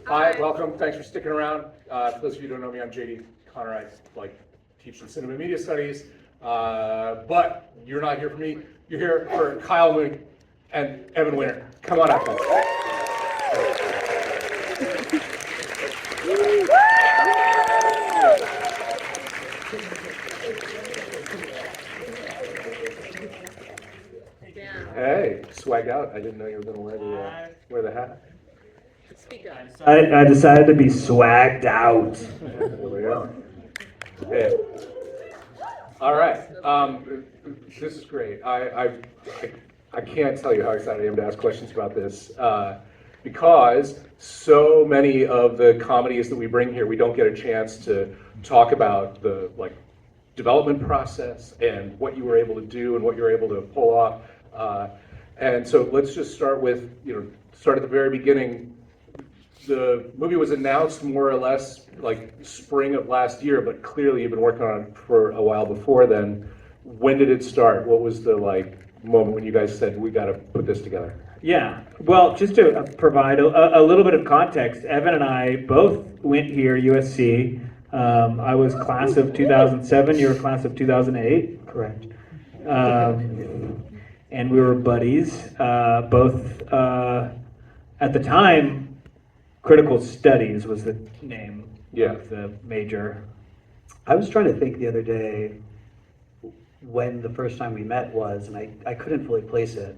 Hi, welcome. Thanks for sticking around. For those of you who don't know me, I'm Jaeden. Connor, I teach in cinema and media studies, but you're not here for me. You're here for Kyle Mooney and Evan Winter. Come on up, guys. Hey, swag out. I didn't know you were going to wear the hat. I decided to be swagged out. There we go. Hey. All right. This is great. I can't tell you how excited I am to ask questions about this because so many of the comedies that we bring here, we don't get a chance to talk about the development process and what you were able to do and what you were able to pull off. And so let's just start with, start at the very beginning. The movie was announced more or less spring of last year, but clearly you've been working on it for a while before then. When did it start? What was the moment when you guys said, we got to put this together? Yeah, well, just to provide a little bit of context, Evan and I both went here, USC. I was class of 2007, you were class of 2008. Correct. And we were buddies, both at the time. Critical Studies was the name of the major. I was trying to think the other day when the first time we met was, and I couldn't fully place it,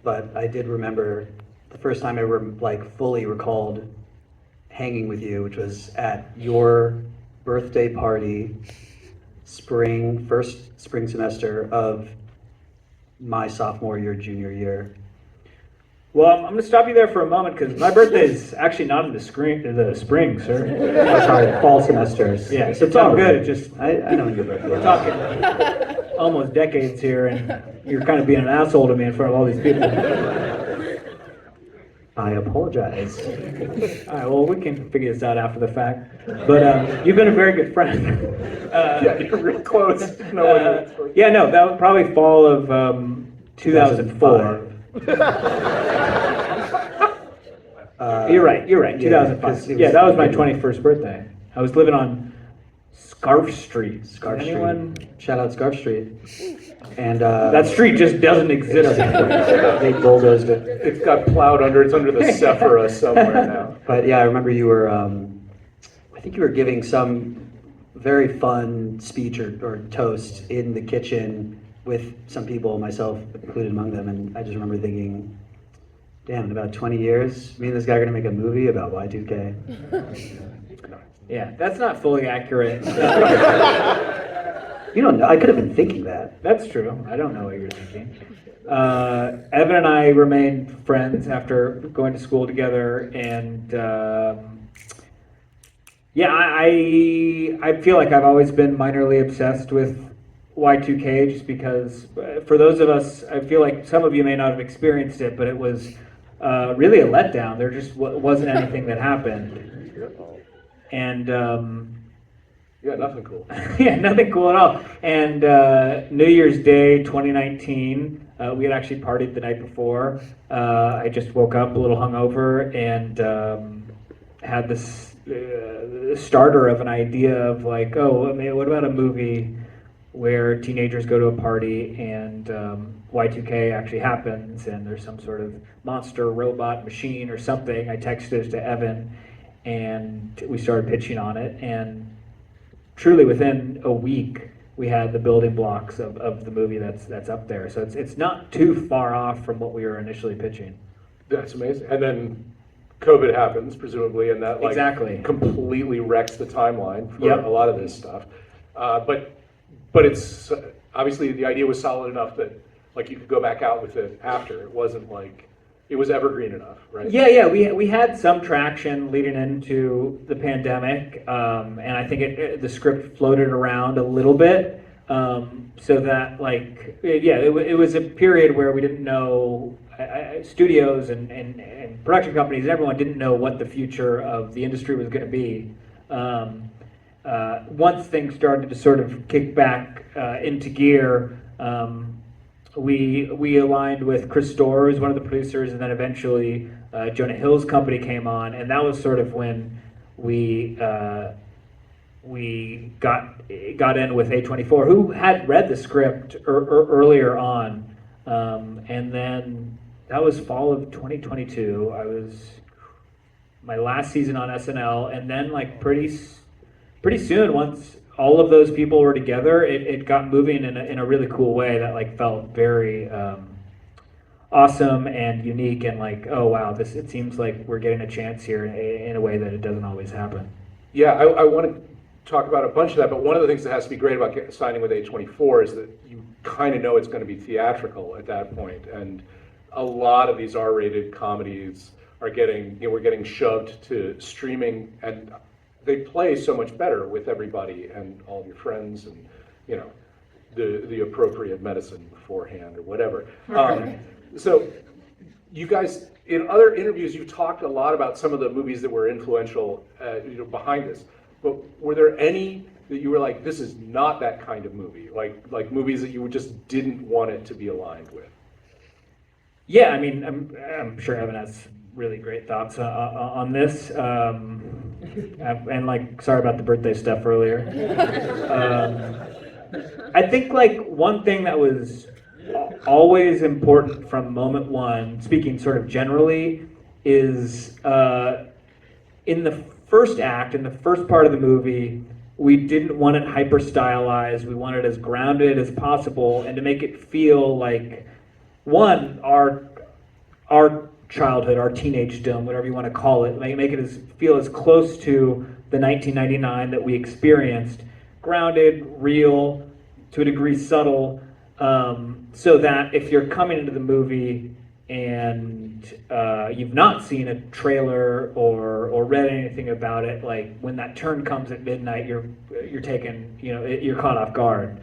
but I did remember the first time I ever fully recalled hanging with you, which was at your birthday party, first spring semester of my sophomore year, junior year. Well, I'm going to stop you there for a moment because my birthday is actually not in the spring, sir. Sorry, fall semesters. Yeah, so it's all good. It's just I know your birthday. we're talking almost decades here, and you're kind of being an asshole to me in front of all these people. I apologize. All right, well, we can figure this out after the fact. But you've been a very good friend. Yeah, you're real close. Yeah, no, that was probably fall of 2004. You're right, 2005. Yeah, that was my 21st birthday. I was living on Scarf Street. Anyone? Shout out Scarf Street. And that street just doesn't exist anymore. They bulldozed it. It's got plowed under. It's under the Sephora somewhere now. But yeah, I remember you were, I think you were giving some very fun speech or toast in the kitchen with some people, myself included among them, and I just remember thinking, damn, in about 20 years, me and this guy are gonna make a movie about Y2K. Yeah, that's not fully accurate. You don't know, I could have been thinking that. That's true. I don't know what you're thinking. Evan and I remained friends after going to school together, and I feel like I've always been minorly obsessed with Y2K, just because for those of us, I feel like some of you may not have experienced it, but it was really a letdown. There just wasn't anything that happened. And yeah, nothing cool. Yeah, nothing cool at all. And New Year's Day 2019, we had actually partied the night before. I just woke up a little hungover and had this starter of an idea of what about a movie where teenagers go to a party and Y2K actually happens and there's some sort of monster robot machine or something. I texted it to Evan and we started pitching on it, and truly within a week we had the building blocks of the movie that's up there. So it's not too far off from what we were initially pitching. That's amazing. And then COVID happens, presumably, and that exactly completely wrecks the timeline for Yep. a lot of this stuff. But it's obviously the idea was solid enough that you could go back out with it after. It wasn't it was evergreen enough, right? Yeah. We had some traction leading into the pandemic, and I think the script floated around a little bit, so that it was a period where we didn't know. Studios and production companies and everyone didn't know what the future of the industry was going to be. Once things started to sort of kick back into gear, we aligned with Chris Storer, who's one of the producers, and then eventually Jonah Hill's company came on, and that was sort of when we got in with A24, who had read the script earlier on, and then that was fall of 2022. I was my last season on SNL, and then like pretty soon, once all of those people were together, it got moving in a really cool way that like felt very awesome and unique, and like, oh wow, it seems like we're getting a chance here in a way that it doesn't always happen. Yeah, I want to talk about a bunch of that, but one of the things that has to be great about signing with A24 is that you kind of know it's going to be theatrical at that point, and a lot of these R-rated comedies are getting, we're getting shoved to streaming, and they play so much better with everybody and all of your friends, and the appropriate medicine beforehand or whatever. So you guys, in other interviews, you've talked a lot about some of the movies that were influential behind this, but were there any that you were like, this is not that kind of movie, like movies that you just didn't want it to be aligned with? Yeah, I mean, I'm sure Evan has really great thoughts on this, and like, sorry about the birthday stuff earlier. I think like one thing that was always important from moment one, speaking sort of generally, is in the first act, in the first part of the movie, we didn't want it hyper stylized. We wanted it as grounded as possible, and to make it feel like one, our childhood, our teenagedom, whatever you want to call it, make it feel as close to the 1999 that we experienced, grounded, real, to a degree subtle, so that if you're coming into the movie and you've not seen a trailer or read anything about it, like when that turn comes at midnight, you're taken, you're caught off guard.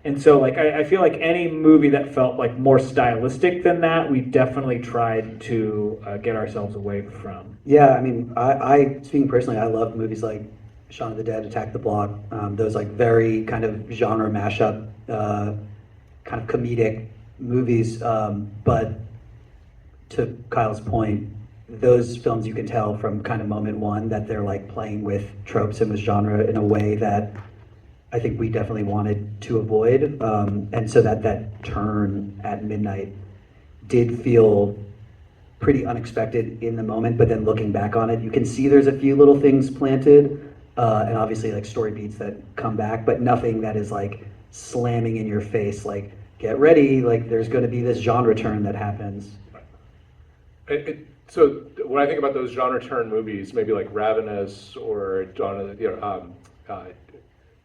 And so like I feel like any movie that felt like more stylistic than that, we definitely tried to get ourselves away from. Yeah, I mean, I speaking personally, I love movies like Shaun of the Dead, Attack the Block, those like very kind of genre mashup, kind of comedic movies. But to Kyle's point, those films you can tell from kind of moment one that they're like playing with tropes and with genre in a way that I think we definitely wanted to avoid. And so that turn at midnight did feel pretty unexpected in the moment, but then looking back on it, you can see there's a few little things planted, and obviously like story beats that come back, but nothing that is like slamming in your face, like, get ready, like there's going to be this genre turn that happens. So when I think about those genre turn movies, maybe like Ravenous or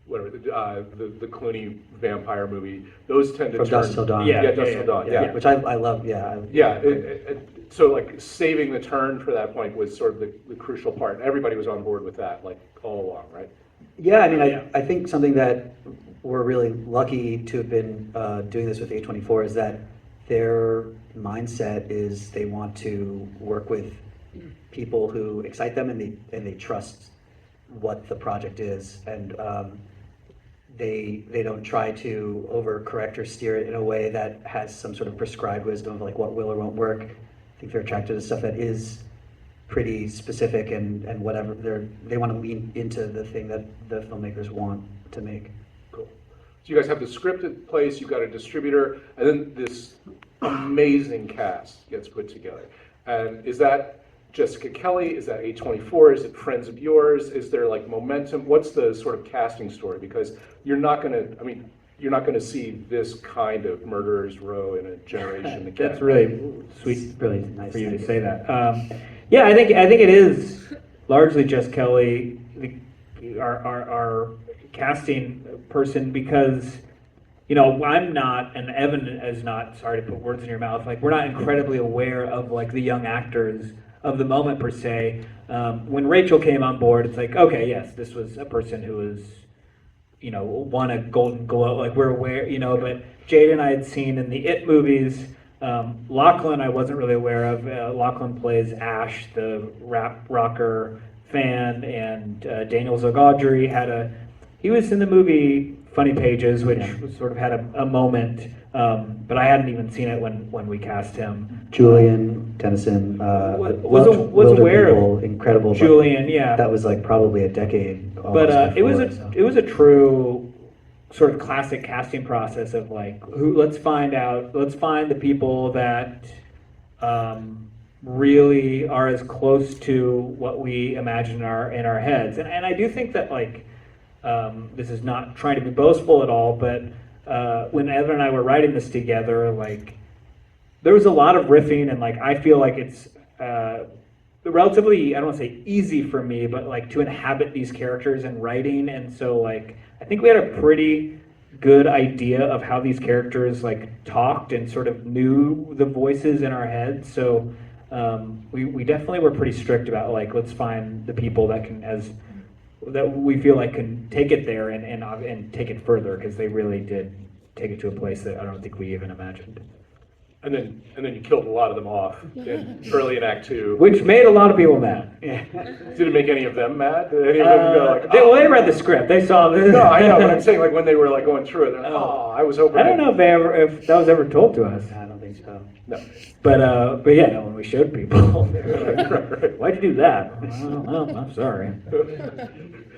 whatever, the Clooney vampire movie, those tend to From turn. Dusk Till Dawn. Yeah, Dusk Till Dawn, yeah. Which I love, yeah. So like saving the turn for that point was sort of the crucial part. Everybody was on board with that, like all along, right? Yeah, I mean, I think something that we're really lucky to have been doing this with A24 is that their mindset is they want to work with people who excite them and they trust what the project is, and they don't try to overcorrect or steer it in a way that has some sort of prescribed wisdom of like what will or won't work. I think they're attracted to stuff that is pretty specific and whatever they want to lean into the thing that the filmmakers want to make. Cool. So you guys have the script in place, you've got a distributor, and then this amazing cast gets put together. And is that Jessica Kelly? Is that A24? Is it friends of yours? Is there like momentum? What's the sort of casting story? Because you're not gonna see this kind of murderer's row in a generation again. That's really sweet, really nice for you to say that. Yeah, I think it is largely Jess Kelly, our casting person, because I'm not, and Evan is not. Sorry to put words in your mouth. Like, we're not incredibly aware of like the young actors of the moment per se. When Rachel came on board, it's like, okay, yes, this was a person who was, won a Golden Globe. Like, we're aware, but Jaeden I had seen in the It movies. Lachlan I wasn't really aware of. Lachlan plays Ash, the rap rocker fan, and Daniel Zagaudry he was in the movie Funny Pages, which sort of had a moment, but I hadn't even seen it when we cast him. Julian Tennyson, was Wilder aware People, of incredible. But Julian, yeah. that was like probably a decade. But almost it was before, it was a true sort of classic casting process of like, let's find the people that really are as close to what we imagine in our heads. And I do think that like, this is not trying to be boastful at all, but when Evan and I were writing this together, like, there was a lot of riffing, and like, I feel like it's relatively, I don't want to say easy for me, but like to inhabit these characters in writing. And so like, I think we had a pretty good idea of how these characters like talked and sort of knew the voices in our heads. So we definitely were pretty strict about like, let's find the people that that we feel like can take it there and take it further, because they really did take it to a place that I don't think we even imagined. And then you killed a lot of them off early in Act 2. Which made a lot of people mad. Did it make any of them mad? Did any of them go like, they read the script. They saw this. No, I know, but I'm saying like when they were like going through it, they're like, oh, I was hoping. I don't know if that was ever told to us. I don't think so. No. But yeah, no, when we showed people, they were like, why'd you do that? Well, I'm sorry.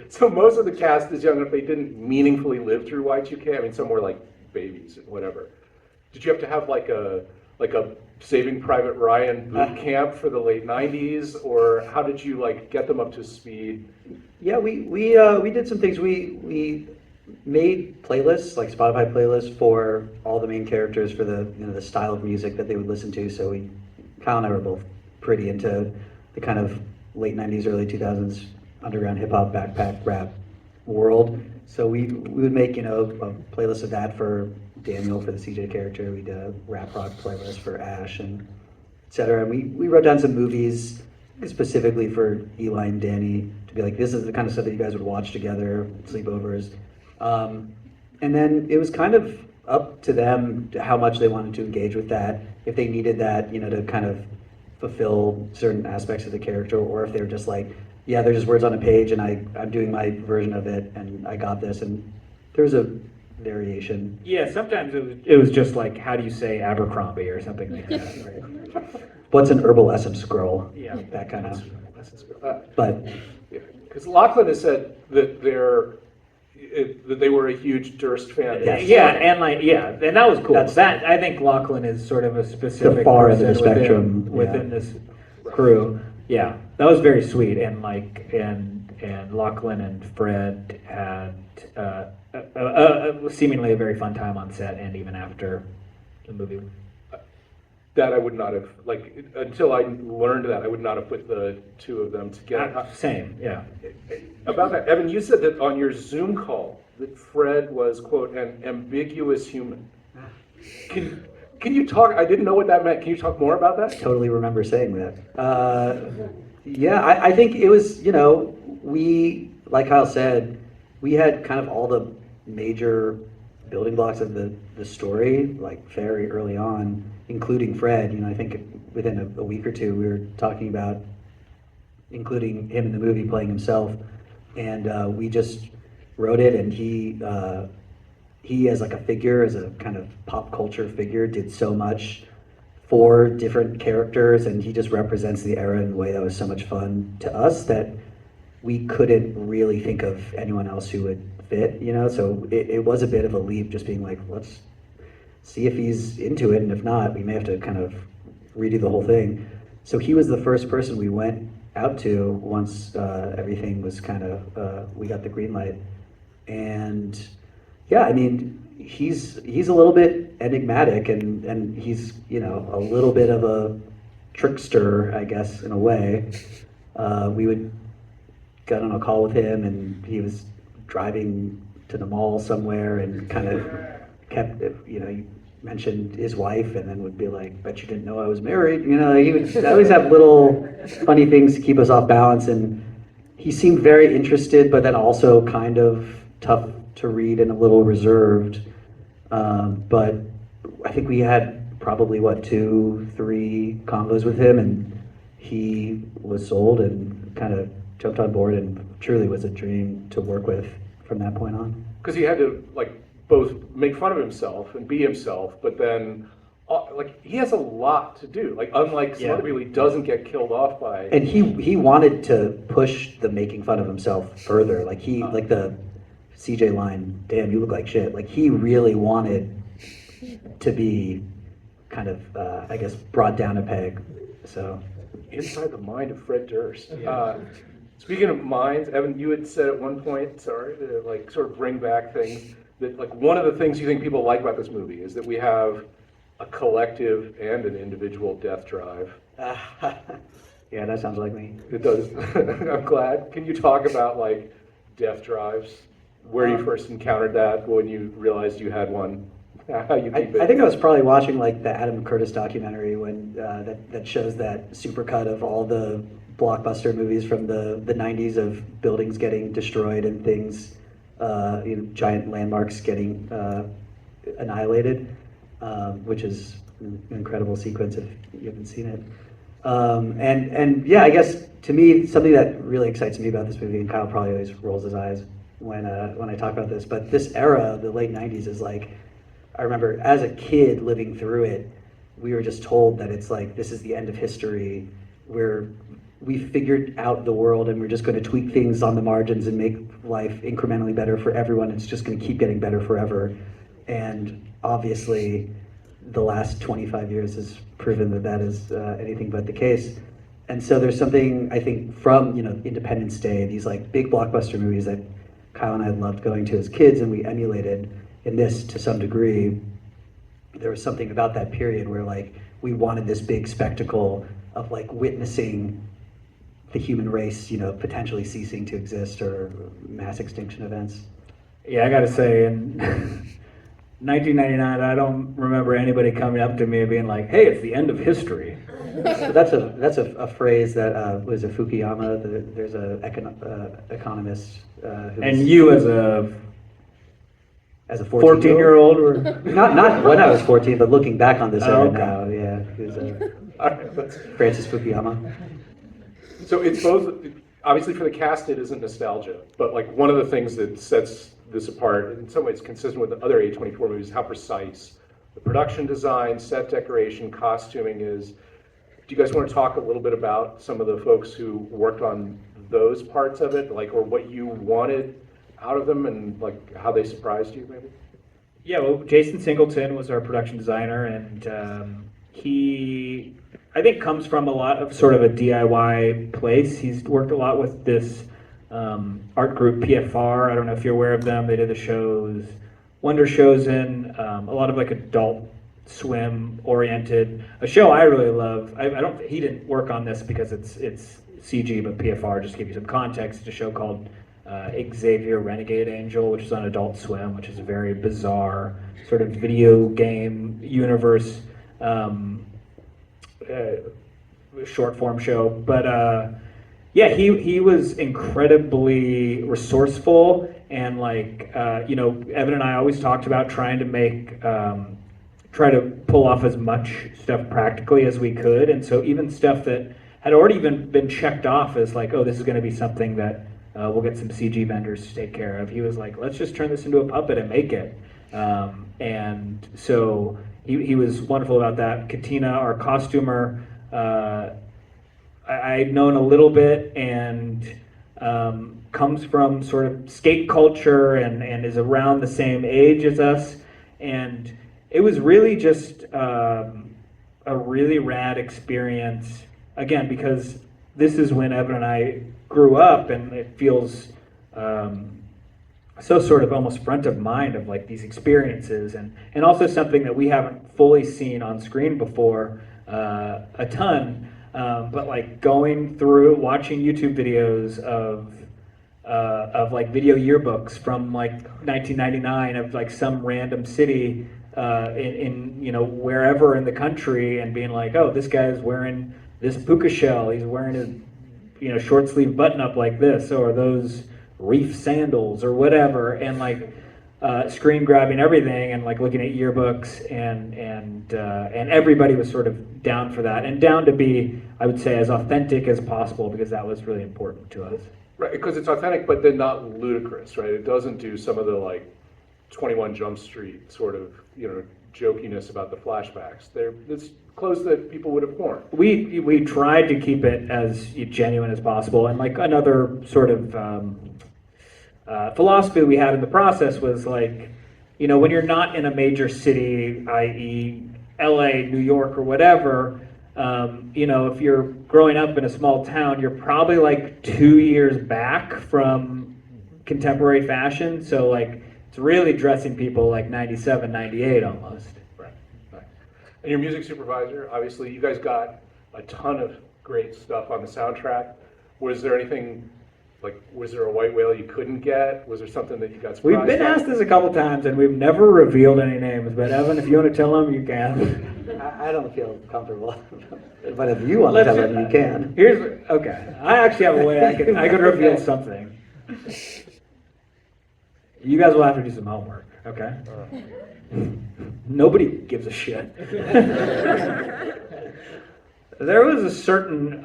So most of the cast is young enough they didn't meaningfully live through Y2K. I mean, some were like babies and whatever. Did you have to have like a Saving Private Ryan boot camp for the late '90s, or how did you like get them up to speed? Yeah, we did some things. We made playlists, like Spotify playlists, for all the main characters for the style of music that they would listen to. So Kyle and I were both pretty into the kind of late '90s, early 2000s underground hip hop, backpack rap world. So we would make a playlist of that for Daniel, for the CJ character. We did a rap rock playlist for Ash, and et cetera. And we wrote down some movies specifically for Eli and Danny to be like, this is the kind of stuff that you guys would watch together, sleepovers. And then it was kind of up to them how much they wanted to engage with that, if they needed that, to kind of fulfill certain aspects of the character, or if they were just like, yeah, they're just words on a page and I'm doing my version of it and I got this. And there was a variation. Yeah, sometimes it was just like, how do you say Abercrombie or something like that, right? What's an herbal essence scroll? Yeah. That kind of. But because Lachlan has said that they were a huge Durst fan. Yes. And that was cool. I think Lachlan is sort of a specific the far end of the person spectrum within this crew. Yeah, that was very sweet. And like and Lachlan and Fred had seemingly a very fun time on set and even after the movie. That I would not have, like, until I learned that, I would not have put the two of them together. Same, yeah. About that, Evan, you said that on your Zoom call that Fred was, quote, an ambiguous human. Can you talk, I didn't know what that meant. Can you talk more about that? Totally remember saying that. Yeah, I think it was, we, like Kyle said, we had kind of all the major building blocks of the story, like very early on, including Fred. I think within a week or two we were talking about including him in the movie playing himself, and we just wrote it, and he as like a figure, as a kind of pop culture figure, did so much for different characters, and he just represents the era in a way that was so much fun to us that we couldn't really think of anyone else who would fit, so it was a bit of a leap, just being like, let's see if he's into it, and if not, we may have to kind of redo the whole thing. So he was the first person we went out to once everything was kind of, we got the green light. And yeah, I mean, he's a little bit enigmatic, and he's, a little bit of a trickster, I guess, in a way. We would get on a call with him, and he was driving to the mall somewhere and kind of kept, he mentioned his wife and then would be like, bet you didn't know I was married. He would always have little funny things to keep us off balance, and he seemed very interested, but then also kind of tough to read and a little reserved. But I think we had probably 2-3 convos with him, and he was sold and kind of jumped on board, and truly was a dream to work with from that point on. Because he had to like both make fun of himself and be himself, but then like he has a lot to do. Like unlike some other people, he doesn't get killed off by. And he wanted to push the making fun of himself further. Like like the CJ line, "Damn, you look like shit." Like he really wanted to be kind of, I guess, brought down a peg. So Inside the mind of Fred Durst. Speaking of minds, Evan, you had said at one point, sorry, to like sort of bring back things, that like one of the things you think people like about this movie is that we have a collective and an individual death drive. yeah, that sounds like me. It does. I'm glad. Can you talk about like death drives, where you first encountered that, when you realized you had one? How you keep it? I think I was probably watching like the Adam Curtis documentary when that shows that supercut of all the blockbuster movies from the 90s of buildings getting destroyed and things, giant landmarks getting annihilated, which is an incredible sequence if you haven't seen it. And yeah, I guess to me, something that really excites me about this movie, and Kyle probably always rolls his eyes when I talk about this, but this era, the late 90s, is like, I remember as a kid living through it, we were just told that it's like, this is the end of history, we figured out the world and we're just going to tweak things on the margins and make life incrementally better for everyone. It's just going to keep getting better forever. And obviously, the last 25 years has proven that that is anything but the case. And so there's something, I think, from Independence Day, these like big blockbuster movies that Kyle and I loved going to as kids and we emulated in this to some degree. There was something about that period where like we wanted this big spectacle of like witnessing the human race, potentially ceasing to exist or mass extinction events. Yeah, I gotta say, in 1999, I don't remember anybody coming up to me and being like, "Hey, it's the end of history." So that's a phrase that was a Fukuyama. There's a economist. And you as a as a 14-year-old, or not when I was 14, but looking back on this era okay. now, yeah, he was Francis Fukuyama. So it's both, obviously for the cast it isn't nostalgia, but like one of the things that sets this apart, in some ways consistent with the other A24 movies, how precise the production design, set decoration, costuming is. Do you guys want to talk a little bit about some of the folks who worked on those parts of it, like, or what you wanted out of them and like how they surprised you maybe? Yeah, well, Jason Singleton was our production designer, and he, I think, comes from a lot of sort of a DIY place. He's worked a lot with this art group PFR. I don't know if you're aware of them. They did the shows Wonder Chosen, a lot of like adult swim oriented. A show I really love. I don't. He didn't work on this because it's CG, but PFR, just to give you some context. It's a show called Xavier Renegade Angel, which is on Adult Swim, which is a very bizarre sort of video game universe. Short form show, but yeah, he was incredibly resourceful, and like Evan and I always talked about trying to try to pull off as much stuff practically as we could, and so even stuff that had already been checked off as like, oh, this is going to be something that we'll get some CG vendors to take care of. He was like, let's just turn this into a puppet and make it, and so he was wonderful about that. Katina, our costumer, I'd known a little bit, and comes from sort of skate culture and is around the same age as us, and it was really just a really rad experience, again, because this is when Evan and I grew up, and it feels so sort of almost front of mind of like these experiences, and also something that we haven't fully seen on screen before a ton, but like going through watching YouTube videos of like video yearbooks from like 1999 of like some random city in wherever in the country, and being like, oh, this guy's wearing this puka shell, he's wearing a short sleeve button up like this, or those reef sandals or whatever, and like screen grabbing everything and like looking at yearbooks, and everybody was sort of down for that, and down to be, I would say, as authentic as possible, because that was really important to us. Right, because it's authentic, but then not ludicrous, right? It doesn't do some of the like 21 Jump Street sort of, jokiness about the flashbacks. It's clothes that people would have worn. We tried to keep it as genuine as possible, and like another sort of philosophy we had in the process was like, when you're not in a major city, i.e., LA, New York, or whatever, if you're growing up in a small town, you're probably like 2 years back from contemporary fashion. So like, it's really dressing people like 97, 98 almost. Right. And your music supervisor, obviously, you guys got a ton of great stuff on the soundtrack. Was there anything, was there a white whale you couldn't get? Was there something that you got surprised We've been by? asked this a couple times, and we've never revealed any names. But Evan, if you want to tell them, you can. I don't feel comfortable, but if you want to tell them, you can. Okay. I actually have a way I could reveal something. You guys will have to do some homework, okay? Nobody gives a shit. There was a certain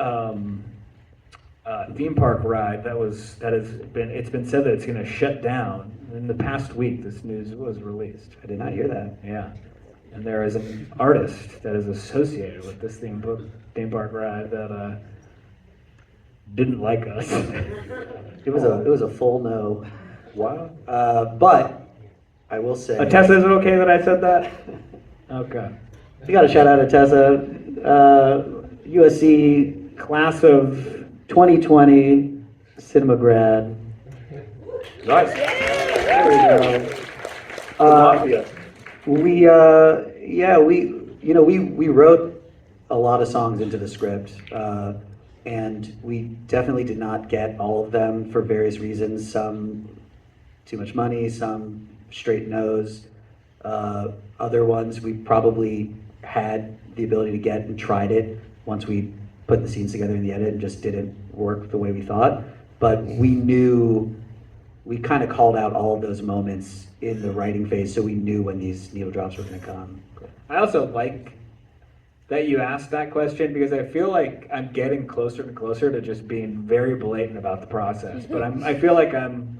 theme park ride it's been said that it's going to shut down. In the past week, this news was released. I did not hear that. Yeah, and there is an artist that is associated with this theme park ride that didn't like us. It was a full no. Wow. But I will say, Tessa, is it okay that I said that? Okay. we got a shout out to Tessa, USC Class of 2020 cinema grad. Nice. There we go. Mafia. We wrote a lot of songs into the script, and we definitely did not get all of them for various reasons. Some too much money, some straight no's. Other ones we probably had the ability to get and tried it once we put the scenes together in the edit and just didn't work the way we thought. But we kind of called out all of those moments in the writing phase, so we knew when these needle drops were going to come. I also like that you asked that question because I feel like I'm getting closer and closer to just being very blatant about the process. But I feel like I'm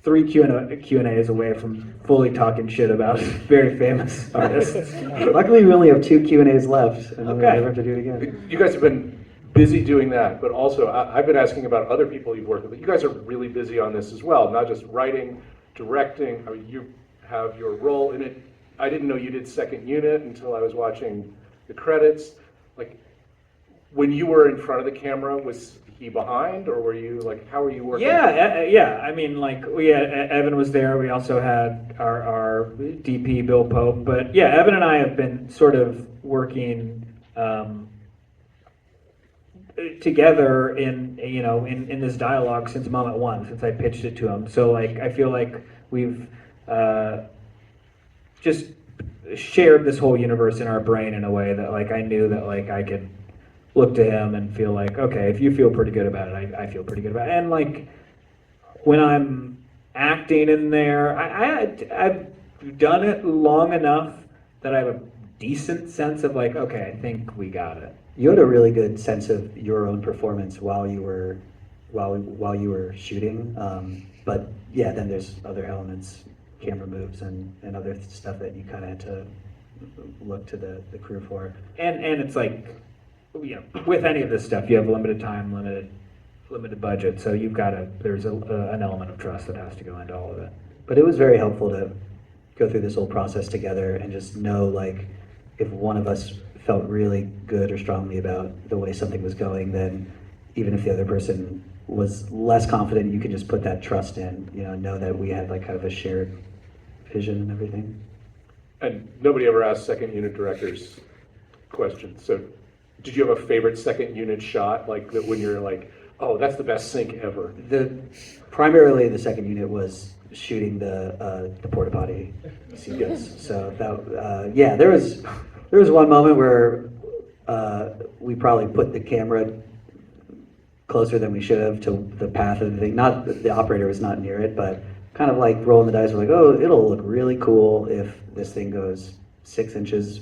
3 Q&As away from fully talking shit about very famous artists. Luckily, we only have 2 Q&As left, and then we'll Okay. never have to do it again. You guys have been busy doing that, but also I've been asking about other people you've worked with. You guys are really busy on this as well, not just writing, directing. I mean, you have your role in it. I didn't know you did second unit until I was watching the credits. Like, when you were in front of the camera, was he behind, or were you like, how were you working? Yeah. I mean, like, Evan was there. We also had our DP Bill Pope, but yeah, Evan and I have been sort of working together in this dialogue since moment one, since I pitched it to him. So like, I feel like we've just shared this whole universe in our brain in a way that like I knew that like I could look to him and feel like, okay, if you feel pretty good about it, I feel pretty good about it. And like when I'm acting in there, I've done it long enough that I have a decent sense of like, okay, I think we got it. You had a really good sense of your own performance while you were shooting, but yeah, then there's other elements, camera moves and other stuff that you kind of had to look to the crew for. And it's like, with any of this stuff, you have limited time, limited budget, so there's an element of trust that has to go into all of it. But it was very helpful to go through this whole process together and just know like if one of us felt really good or strongly about the way something was going, then even if the other person was less confident, you could just put that trust in, know that we had like kind of a shared vision and everything. And nobody ever asked second unit directors questions. So did you have a favorite second unit shot, like that when you're like, oh, that's the best sync ever? Primarily the second unit was shooting the porta potty sequence. So that there was one moment where we probably put the camera closer than we should have to the path of the thing. Not the operator was not near it, but kind of like rolling the dice. We're like, oh, it'll look really cool if this thing goes 6 inches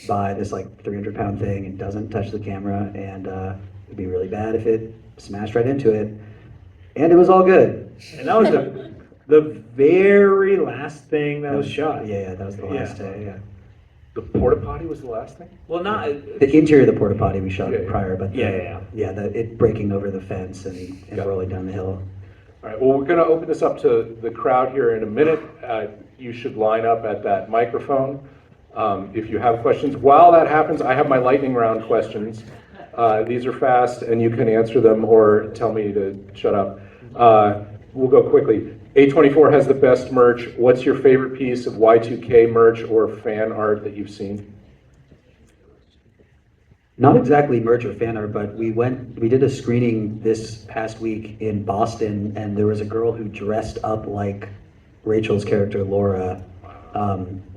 by this like 300-pound thing and doesn't touch the camera, and it'd be really bad if it smashed right into it. And it was all good. And that was the very last thing that was shot. Yeah, that was the last day, yeah. The porta potty was the last thing? Well, not... The interior of the porta potty we shot Yeah, prior, but it breaking over the fence and rolling down the hill. All right, well, we're going to open this up to the crowd here in a minute. You should line up at that microphone if you have questions. While that happens, I have my lightning round questions. These are fast, and you can answer them or tell me to shut up. We'll go quickly. A24 has the best merch. What's your favorite piece of Y2K merch or fan art that you've seen? Not exactly merch or fan art, but we did a screening this past week in Boston, and there was a girl who dressed up like Rachel's character, Laura.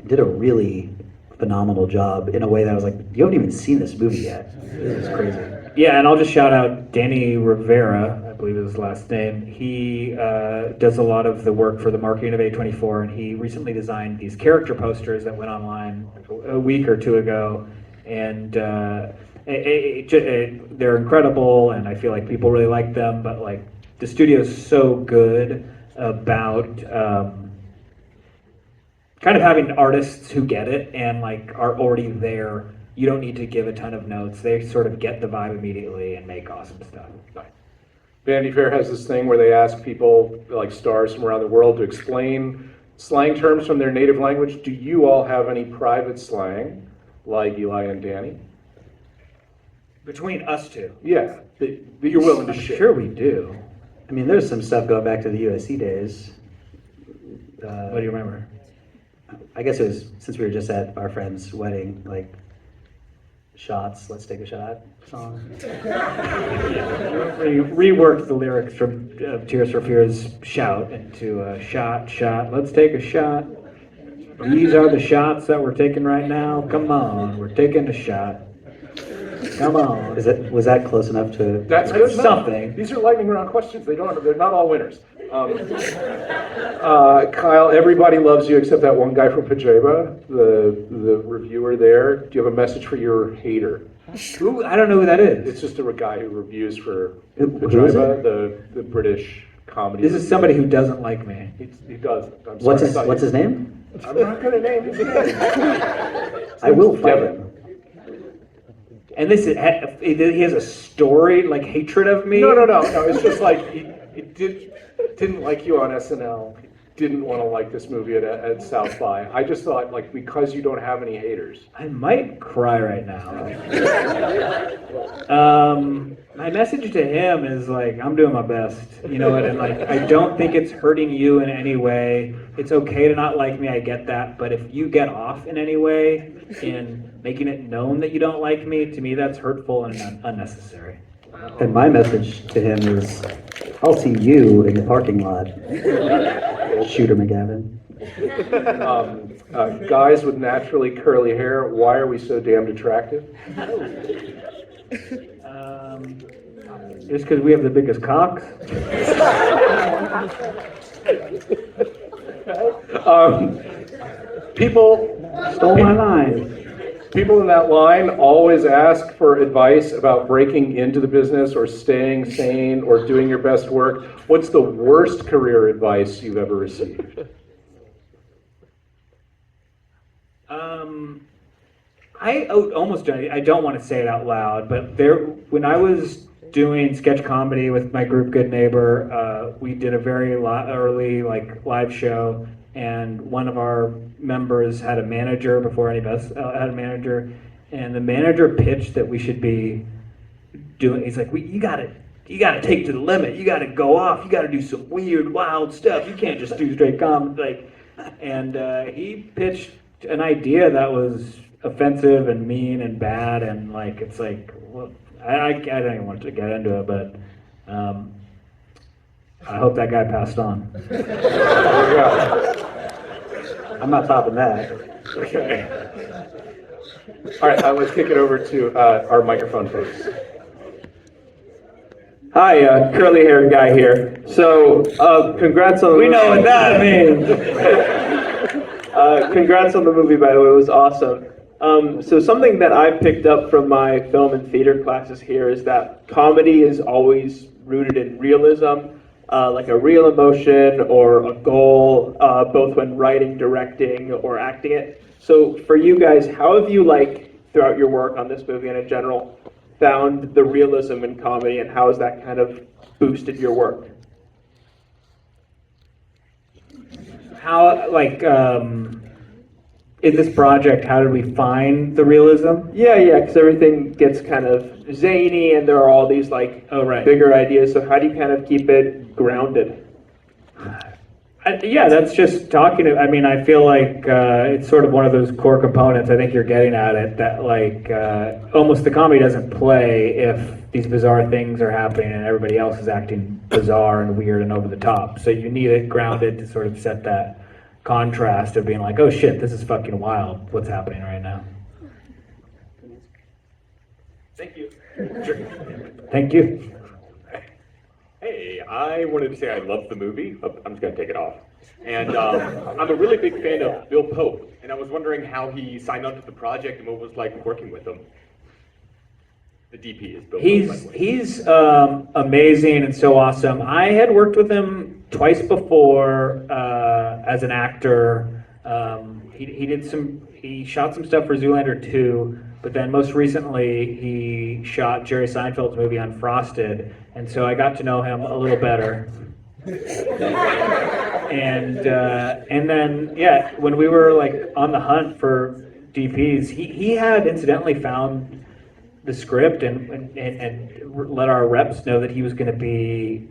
Did a really phenomenal job in a way that I was like, you haven't even seen this movie yet. This is crazy. Yeah, and I'll just shout out Danny Rivera, I believe is his last name. He does a lot of the work for the marketing of A24, and he recently designed these character posters that went online a week or two ago, and they're incredible, and I feel like people really like them, but like the studio's so good about kind of having artists who get it and like are already there. You don't need to give a ton of notes. They sort of get the vibe immediately and make awesome stuff. Vanity Fair has this thing where they ask people, like stars from around the world, to explain slang terms from their native language. Do you all have any private slang, like Eli and Danny? Between us two? Yeah, that you're willing to I'm share. sure we do. I mean, there's some stuff going back to the USC days. What do you remember? I guess it was, since we were just at our friend's wedding, like, shots, let's take a shot song. We reworked the lyrics from Tears for Fears' Shout into Shot, Shot, let's take a shot. These are the shots that we're taking right now. Come on, we're taking a shot. Come on. Was that close enough to? That's good. Something. These are lightning round questions. They're not all winners. Kyle, everybody loves you except that one guy from Pajama, the reviewer there. Do you have a message for your hater? Who? I don't know who that is. It's just a guy who reviews for Who is Pajama, it? the British comedy. This is somebody who doesn't like me. He does. I'm What's sorry, his name? I'm not going to name his name. I will fight him. And this is, he has a story, like hatred of me? No. It's just like he didn't like you on SNL. He didn't want to like this movie at South by. I just thought, like, because you don't have any haters. I might cry right now. My message to him is like, I'm doing my best, you know what? And like, I don't think it's hurting you in any way. It's okay to not like me, I get that. But if you get off in any way in making it known that you don't like me, to me that's hurtful and unnecessary. And my message to him is, I'll see you in the parking lot. Shooter McGavin. Guys with naturally curly hair, why are we so damned attractive? Just because we have the biggest cocks. People Stole my line. People in that line always ask for advice about breaking into the business or staying sane or doing your best work. What's the worst career advice you've ever received? I almost don't. I don't want to say it out loud, but when I was doing sketch comedy with my group Good Neighbor, we did a very early live show, and one of our members had a manager before any of us had a manager, and the manager pitched that we should be doing. He's like, you gotta take to the limit. You gotta go off. You gotta do some weird, wild stuff. You can't just do straight comedy. And he pitched an idea that was offensive and mean and bad, and it's like, well, I don't even want to get into it, but I hope that guy passed on. I'm not topping that. Okay. All right, let's kick it over to our microphone folks. Hi, curly haired guy here. So, congrats on the We know what that means. Congrats on the movie, by the way, it was awesome. So something that I picked up from my film and theater classes here is that comedy is always rooted in realism, like a real emotion or a goal, both when writing, directing, or acting it. So for you guys, how have you, like, throughout your work on this movie and in general, found the realism in comedy, and how has that kind of boosted your work? How, like, in this project, how did we find the realism? Yeah, because everything gets kind of zany, and there are all these, like, Oh, right. bigger ideas. So how do you kind of keep it grounded? Yeah, that's just talking to, I mean, I feel like it's sort of one of those core components. I think you're getting at it, that like almost the comedy doesn't play if these bizarre things are happening and everybody else is acting bizarre and weird and over the top. So you need it grounded to sort of set that contrast of being like, oh shit, this is fucking wild, what's happening right now. Thank you. Thank you. Hey, I wanted to say I love the movie. Oh, I'm just going to take it off. And I'm a really big fan of Bill Pope, and I was wondering how he signed on to the project and what it was like working with him. The DP is Bill Pope, by the way. He's amazing and so awesome. I had worked with him twice before as an actor. He shot some stuff for Zoolander 2, but then most recently he shot Jerry Seinfeld's movie Unfrosted, and so I got to know him a little better. And then yeah, when we were like on the hunt for DPs, he had incidentally found the script and let our reps know that he was going to be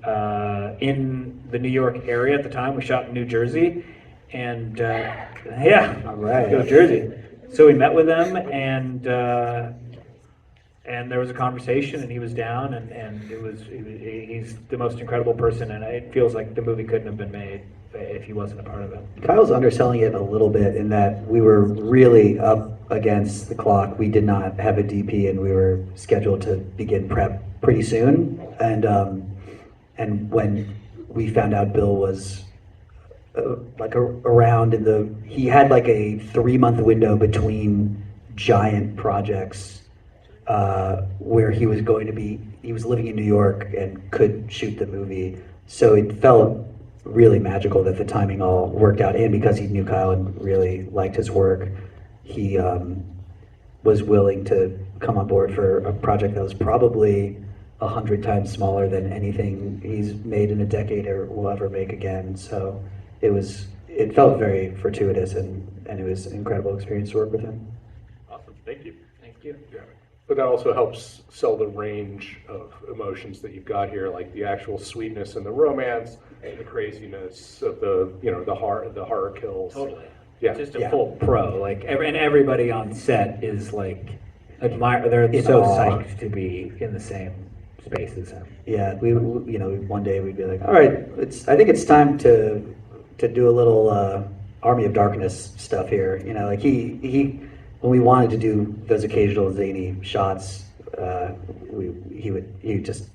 in the New York area at the time. We shot in New Jersey, and yeah, All right. go Jersey. So we met with him, and there was a conversation, and he was down, and he's the most incredible person, and it feels like the movie couldn't have been made if he wasn't a part of it. Kyle's underselling it a little bit in that we were really up against the clock. We did not have a DP, and we were scheduled to begin prep pretty soon. And when we found out Bill was around he had like a 3-month window between giant projects where he was living in New York and could shoot the movie. So it felt really magical that the timing all worked out, and because he knew Kyle and really liked his work, he was willing to come on board for a project that was probably 100 times smaller than anything he's made in a decade or will ever make again. So it felt very fortuitous, and it was an incredible experience to work with him. Awesome, thank you. Thank you. Yeah. But that also helps sell the range of emotions that you've got here, like the actual sweetness and the romance, and the craziness of the horror kills. Totally. Yeah. Just a Yeah. full pro. Like, and everybody on set is like they're In so awe. psyched to be in the same space as him. Yeah, one day we'd be like, all right, I think it's time to do a little Army of Darkness stuff here. Like he when we wanted to do those occasional zany shots,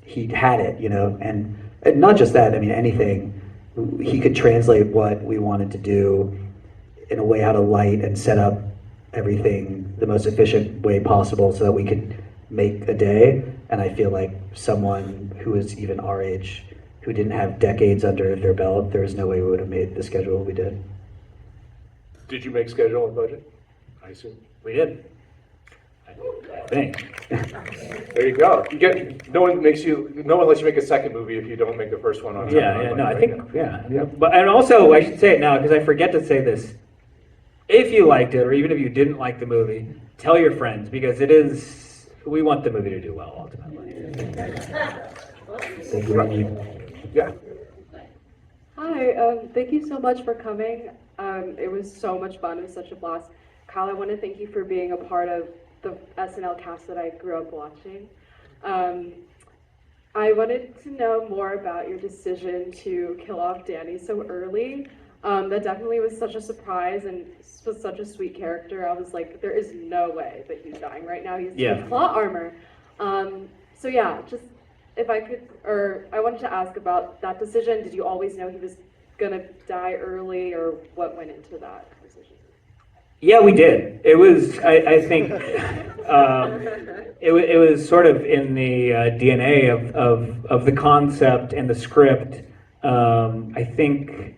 he had it, and not just that. I mean, anything. He could translate what we wanted to do in a way, how to light and set up everything the most efficient way possible so that we could make a day. And I feel like someone who is even our age, who didn't have decades under their belt, there was no way we would have made the schedule we did. Did you make schedule and budget? I assume. We did. I think. There you go. No one lets you make a second movie if you don't make the first one on time. Yeah, no, I think, yeah. But, and also, I should say it now, because I forget to say this. If you liked it, or even if you didn't like the movie, tell your friends, because we want the movie to do well, ultimately. Thank you. Yeah. Hi, thank you so much for coming. It was so much fun. It was such a blast. Kyle, I want to thank you for being a part of the SNL cast that I grew up watching. I wanted to know more about your decision to kill off Danny so early. That definitely was such a surprise and was such a sweet character. I was like, there is no way that he's dying right now. He's in plot armor. So yeah, just if I could, or I wanted to ask about that decision. Did you always know he was gonna die early, or what went into that decision? Yeah, we did. It was, I think, it was sort of in the DNA of the concept and the script I think,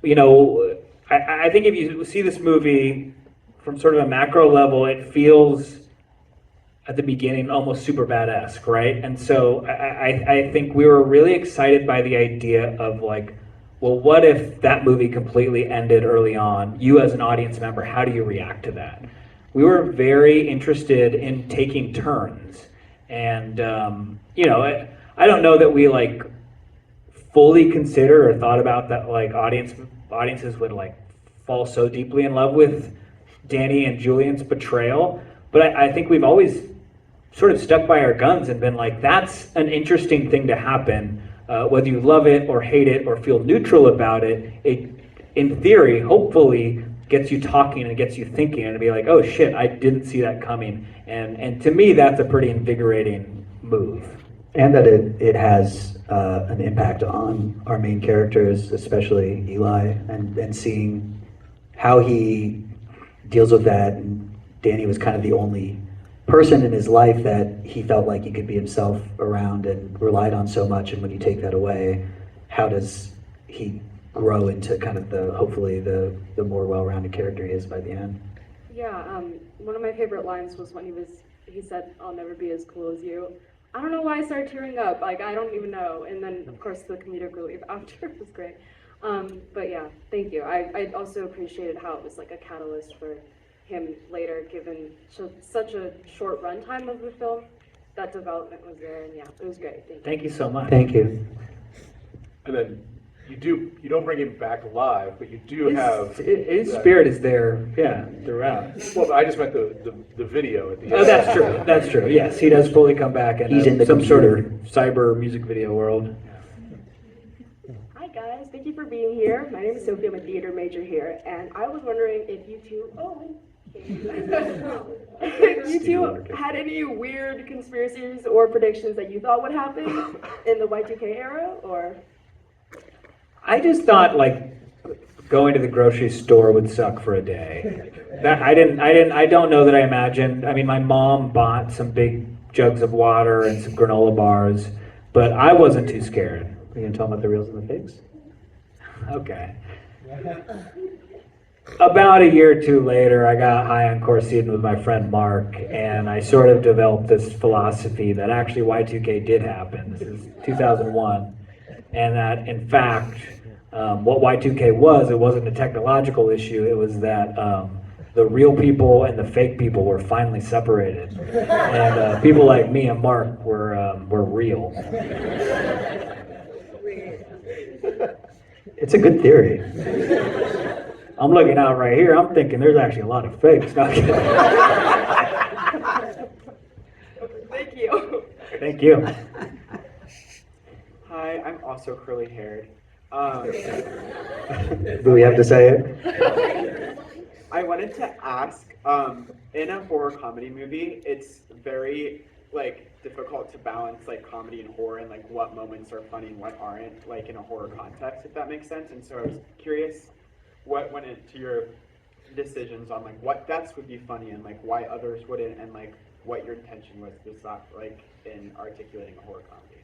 you know, I think if you see this movie from sort of a macro level, it feels at the beginning almost super badass, right? And so I think we were really excited by the idea of like, well, what if that movie completely ended early on? You as an audience member, how do you react to that? We were very interested in taking turns. And, you know, I don't know that we like fully consider or thought about that like audiences would like fall so deeply in love with Danny and Julian's betrayal. But I think we've always sort of stuck by our guns and been like, that's an interesting thing to happen. Whether you love it or hate it or feel neutral about it, it, in theory, hopefully gets you talking and gets you thinking and be like, oh shit, I didn't see that coming. And to me, that's a pretty invigorating move. And that it has an impact on our main characters, especially Eli, and seeing how he deals with that. And Danny was kind of the only person in his life that he felt like he could be himself around and relied on so much. And when you take that away, how does he grow into kind of hopefully the more well-rounded character he is by the end? Yeah, one of my favorite lines was when he said, "I'll never be as cool as you." I don't know why I started tearing up, like I don't even know. And then of course the comedic relief after was great. But yeah, thank you. I also appreciated how it was like a catalyst for him later, given such a short runtime of the film. That development was there, and yeah, it was great. Thank you so much. Thank you. And then you don't bring him back live, but you do have His spirit is there, yeah, throughout. Well, I just meant the video at the end. Oh, that's true. That's true. Yes, he does fully come back in, He's in the some sort of computer. cyber music video world. Hi guys, thank you for being here. My name is Sophie, I'm a theater major here, and I was wondering if you two, if you two had any weird conspiracies or predictions that you thought would happen in the Y2K era, or? I just thought like going to the grocery store would suck for a day. That I don't know that I imagined. I mean, my mom bought some big jugs of water and some granola bars, but I wasn't too scared. Are you gonna talk about the reels and the fakes? Okay. About a year or two later, I got high on Corseidin with my friend Mark, and I sort of developed this philosophy that actually Y2K did happen. This is 2001, and that in fact, what Y2K was, it wasn't a technological issue. It was that the real people and the fake people were finally separated, and people like me and Mark were real. It's a good theory. I'm looking out right here. I'm thinking there's actually a lot of fakes. No, I'm kidding. Thank you. Thank you. Hi, I'm also curly haired. Do we have to say it? I wanted to ask, in a horror comedy movie, it's very like difficult to balance like comedy and horror and like what moments are funny and what aren't, like in a horror context, if that makes sense. And so I was curious what went into your decisions on like what deaths would be funny and like why others wouldn't, and like what your intention was like in articulating a horror comedy.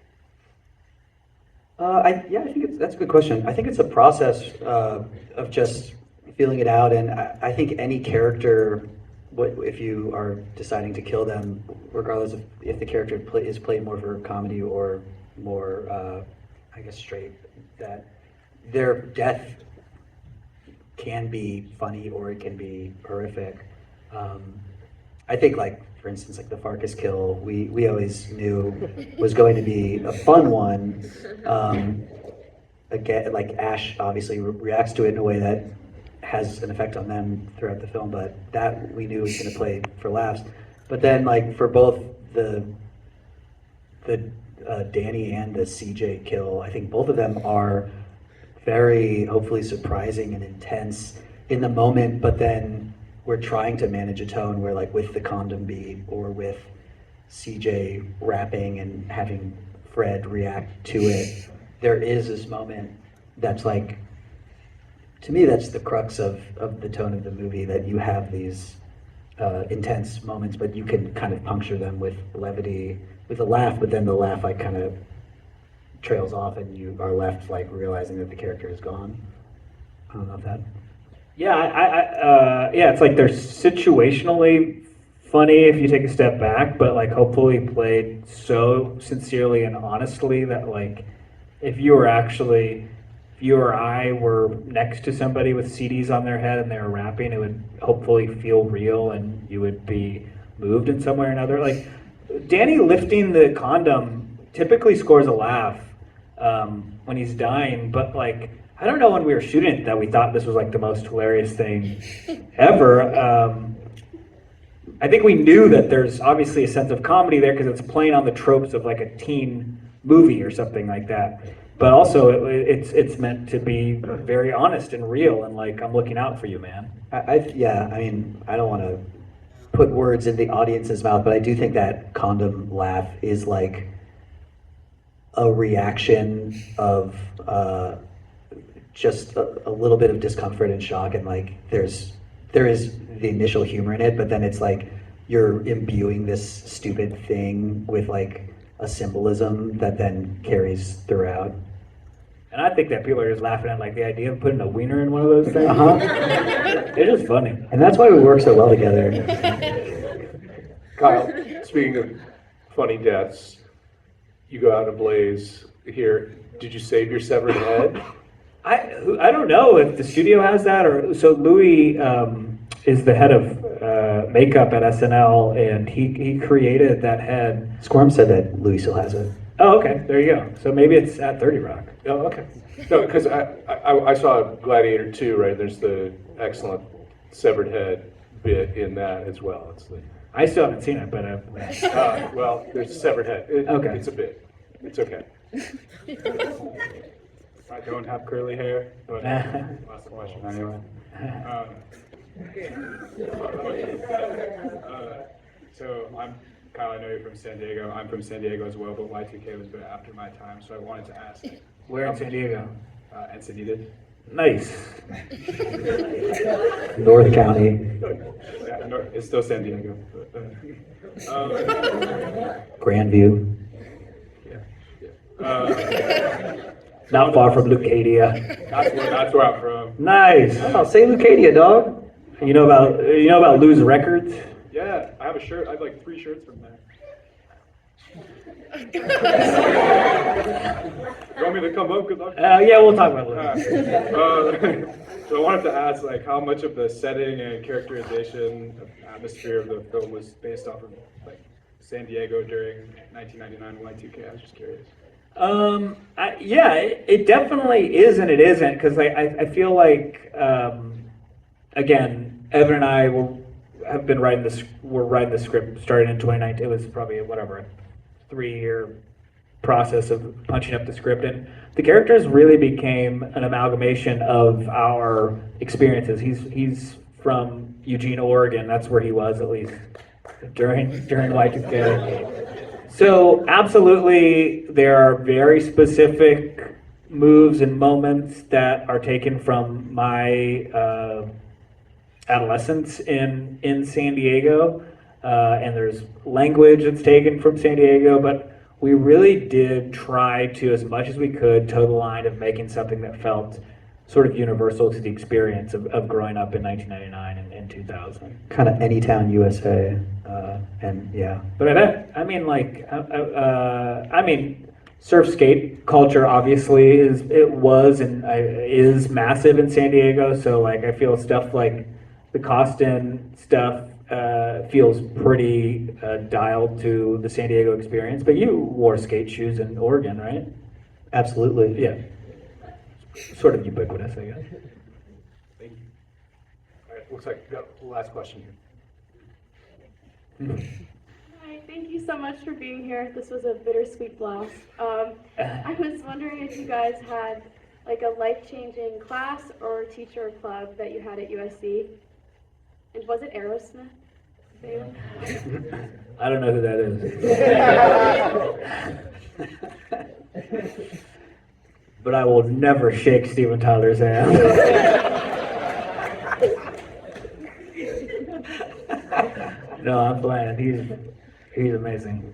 I think that's a good question. I think it's a process of just feeling it out, and I think any character, if you are deciding to kill them, regardless of if the character is played more for comedy or more, I guess, straight, that their death can be funny or it can be horrific. I think, like, for instance, like the Farkas kill, we always knew was going to be a fun one. Again, like Ash obviously reacts to it in a way that has an effect on them throughout the film, but that we knew was going to play for laughs. But then, like, for both the Danny and the CJ kill, I think both of them are very hopefully surprising and intense in the moment, but then we're trying to manage a tone where, like, with the condom beat or with CJ rapping and having Fred react to it, there is this moment that's like, to me, that's the crux of the tone of the movie, that you have these intense moments, but you can kind of puncture them with levity, with a laugh, but then the laugh like kind of trails off and you are left like realizing that the character is gone. I don't know if that. Yeah, yeah, it's like they're situationally funny if you take a step back, but like hopefully played so sincerely and honestly that like if you were actually, if you or I were next to somebody with CDs on their head and they were rapping, it would hopefully feel real and you would be moved in some way or another. Like Danny lifting the condom typically scores a laugh when he's dying, but like I don't know when we were shooting it that we thought this was like the most hilarious thing ever. I think we knew that there's obviously a sense of comedy there because it's playing on the tropes of like a teen movie or something like that. But also it's meant to be very honest and real and like I'm looking out for you, man. Yeah, I mean, I don't want to put words in the audience's mouth, but I do think that condom laugh is like a reaction of just a little bit of discomfort and shock, and like there is the initial humor in it, but then it's like you're imbuing this stupid thing with like a symbolism that then carries throughout. And I think that people are just laughing at like the idea of putting a wiener in one of those things. It's just funny. And that's why we work so well together. Kyle, speaking of funny deaths, you go out in a blaze here. Did you save your severed head? I don't know if the studio has that or so. Louis is the head of makeup at SNL, and he created that head. Squirm said that Louis still has it. Oh, okay, there you go. So maybe it's at 30 Rock. Oh, okay. No, because I saw Gladiator 2, right? There's the excellent severed head bit in that as well. It's the, I still haven't seen it, but well, there's a severed head. Okay. It's a bit. It's okay. I don't have curly hair, but last question anyway. So I'm Kyle, I know you're from San Diego. I'm from San Diego as well, but Y2K was a bit after my time, so I wanted to ask. where in San Diego? Encinitas. Nice. North County, Yeah, no, it's still San Diego. Grandview. Not far from Lucadia. That's where I'm from. Nice. Oh, say Lucadia, dog. You know about Lou's Records? Yeah, I have a shirt. I have like 3 shirts from there. You want me to come up? Yeah, we'll talk about it later. So I wanted to ask, like, how much of the setting and characterization, atmosphere of the film was based off of like San Diego during 1999 Y2K? I was just curious. Yeah, it definitely is and it isn't because I feel like again, Evan and I have been writing this. We're writing the script starting in 2019. It was probably a 3-year process of punching up the script, and the characters really became an amalgamation of our experiences. He's from Eugene, Oregon. That's where he was at least during Y2K. So absolutely, there are very specific moves and moments that are taken from my adolescence in San Diego, and there's language that's taken from San Diego, but we really did try to, as much as we could, toe the line of making something that felt sort of universal to the experience of growing up in 1999 and 2000. Kind of Anytown, USA, and yeah. But surf skate culture obviously is massive in San Diego. So like I feel stuff like the Costin stuff feels pretty dialed to the San Diego experience. But you wore skate shoes in Oregon, right? Absolutely. Yeah. Sort of ubiquitous, I guess. Thank you. All right, looks like we got the last question here. Hi, thank you so much for being here. This was a bittersweet blast. I was wondering if you guys had like a life-changing class or teacher or club that you had at USC. And was it Aerosmith? I don't know who that is. But I will never shake Steven Tyler's hand. No, I'm playing. He's amazing.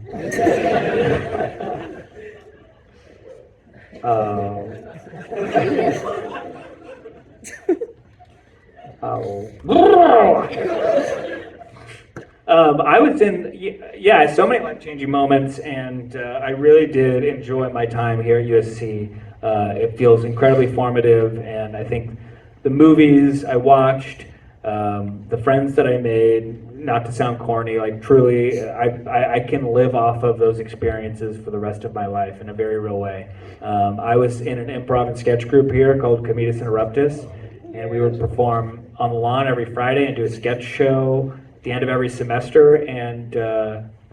I was in, yeah, so many life-changing moments, and I really did enjoy my time here at USC. It feels incredibly formative, and I think the movies I watched, the friends that I made, not to sound corny, like truly, I can live off of those experiences for the rest of my life in a very real way. I was in an improv and sketch group here called Comedius Interruptus, and we would perform on the lawn every Friday and do a sketch show at the end of every semester. And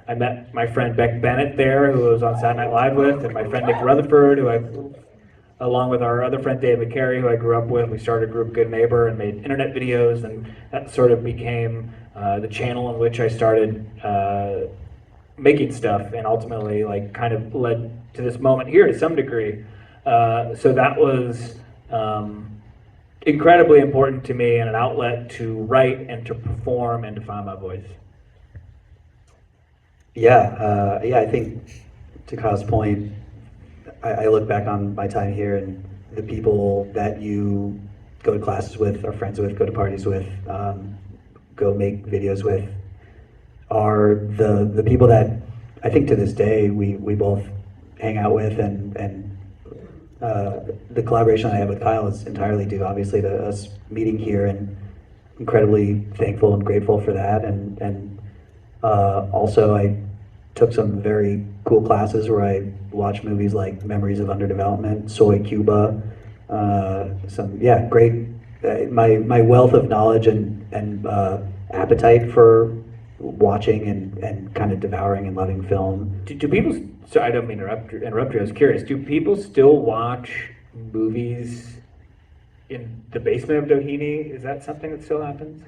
I met my friend Beck Bennett there, who I was on Saturday Night Live with, and my friend Nick Rutherford, along with our other friend Dave McCary, who I grew up with. We started a group Good Neighbor and made internet videos, and that sort of became the channel in which I started making stuff, and ultimately like kind of led to this moment here to some degree. So that was incredibly important to me, and an outlet to write and to perform and to find my voice. Yeah, I think to Kyle's point, I look back on my time here, and the people that you go to classes with, are friends with, go to parties with, go make videos with, are the people that I think to this day we both hang out with, and the collaboration I have with Kyle is entirely due, obviously, to us meeting here, and incredibly thankful and grateful for that. And also I took some very cool classes where I watched movies like Memories of Underdevelopment, Soy Cuba, great. My wealth of knowledge and appetite for watching and kind of devouring and loving film. Do people? So I don't mean to interrupt you. I was curious. Do people still watch movies in the basement of Doheny? Is that something that still happens?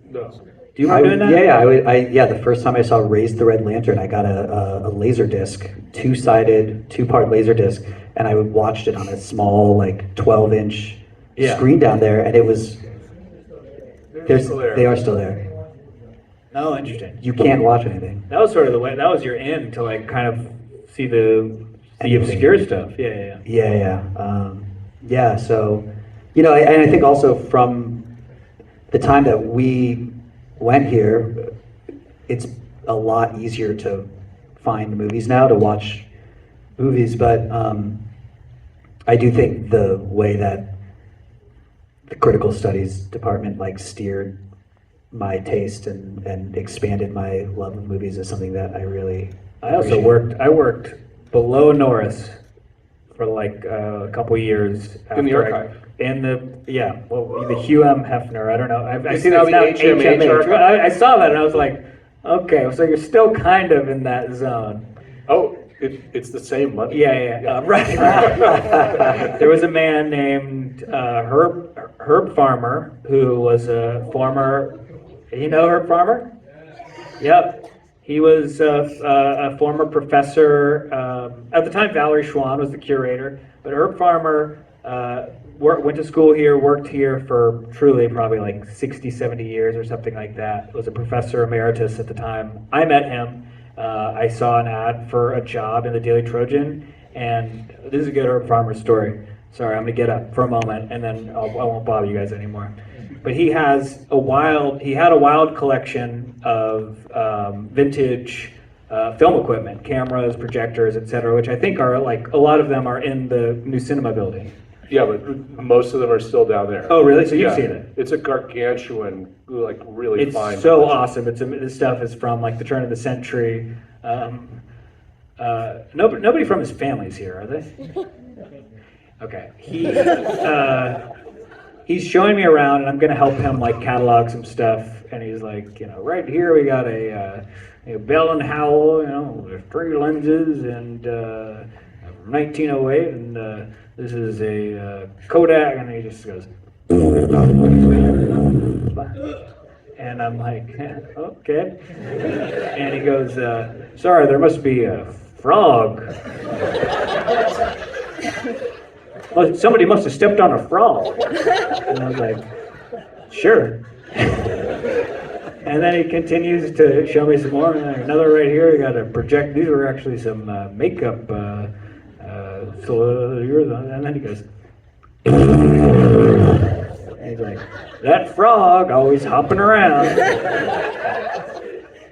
No. Do you mind doing that? Yeah, the first time I saw Raise the Red Lantern, I got a laser disc, two-part laser disc, and I watched it on a small, like 12-inch screen down there, and it was. They are still there. Oh, interesting. You can't watch anything. That was sort of the way. That was your end to like kind of see the obscure stuff. Yeah. So, and I think also from the time that we went here, it's a lot easier to find movies now, to watch movies. But I do think the way that the critical studies department like steered my taste and expanded my love of movies is something that I really appreciate. I worked below Norris for like a couple years In the archive. The Hugh M. Hefner. I don't know. I see now that's the now HMH archive. I saw that and I was like, okay, so you're still kind of in that zone. Oh, it's the same money. Right. There was a man named Herb Farmer, who was a former. You know Herb Farmer? Yep. He was a former professor. At the time, Valerie Schwann was the curator, but Herb Farmer went to school here, worked here for truly probably like 60, 70 years or something like that. Was a professor emeritus at the time. I met him. I saw an ad for a job in the Daily Trojan, and this is a good Herb Farmer story. Sorry, I'm gonna get up for a moment, and then I won't bother you guys anymore. But he had a wild collection of vintage film equipment, cameras, projectors, etc., which I think are like, a lot of them are in the new cinema building. Yeah, but most of them are still down there. Oh, really? So you've seen it? It's a gargantuan, like really fine. It's so awesome. This stuff is from like the turn of the century. Nobody from his family's here, are they? Okay. He's showing me around, and I'm going to help him like catalog some stuff. And he's like, right here we got a Bell and Howell, there's 3 lenses, and from 1908, and this is a Kodak, and he just goes, and I'm like, okay. And he goes, sorry, there must be a frog. Well, somebody must have stepped on a frog. And I was like, sure. And then he continues to show me some more. Another right here, we got a project. These were actually some makeup So yours, and then he goes, and he's like, that frog always hopping around.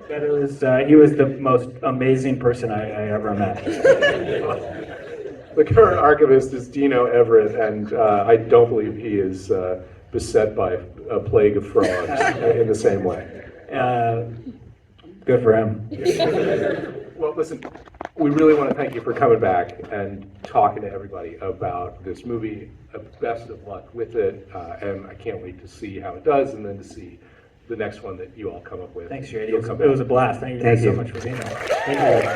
But it was, he was the most amazing person I ever met. The current archivist is Dino Everett, and I don't believe he is beset by a plague of frogs in the same way. Good for him. Well, listen, we really want to thank you for coming back and talking to everybody about this movie. Best of luck with it, and I can't wait to see how it does, and then to see the next one that you all come up with. Thanks, Jaeden. You'll come It was a back. blast. Thank you Thank so you. much for being here. Thank you.